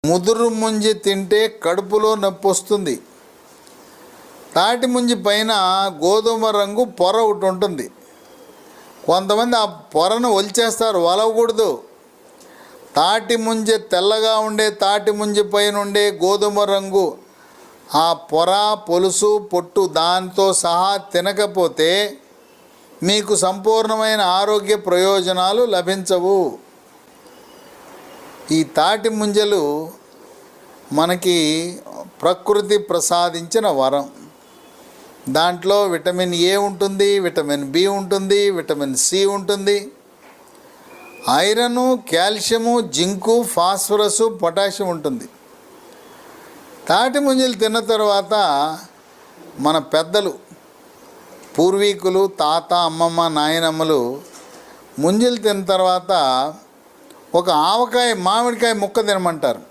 ముదురు ముంజి తింటే కడుపులో నొప్పి వస్తుంది. తాటి ముంజి పైన గోధుమ రంగు పొర ఒకటి ఉంటుంది. కొంతమంది ఆ పొరను ఒలిచేస్తారు, వలవకూడదు. తాటి ముంజి తెల్లగా ఉండే తాటి ముంజి పైన ఉండే గోధుమ రంగు ఆ పొర, పొలుసు, పొట్టు దాంతో సహా తినకపోతే మీకు సంపూర్ణమైన ఆరోగ్య ప్రయోజనాలు లభించవు. ఈ తాటి ముంజలు మనకి ప్రకృతి ప్రసాదించిన వరం. దాంట్లో విటమిన్ ఏ ఉంటుంది, విటమిన్ బి ఉంటుంది, విటమిన్ సి ఉంటుంది, iron, calcium, zinc, phosphorus, potassium ఉంటుంది. తాటి ముంజలు తిన్న తర్వాత మన పెద్దలు, పూర్వీకులు, తాత, అమ్మమ్మ, నాయనమ్మలు ముంజలు తిన్న తర్వాత ఒక ఆవకాయ, మామిడికాయ ముక్క తినమంటారు.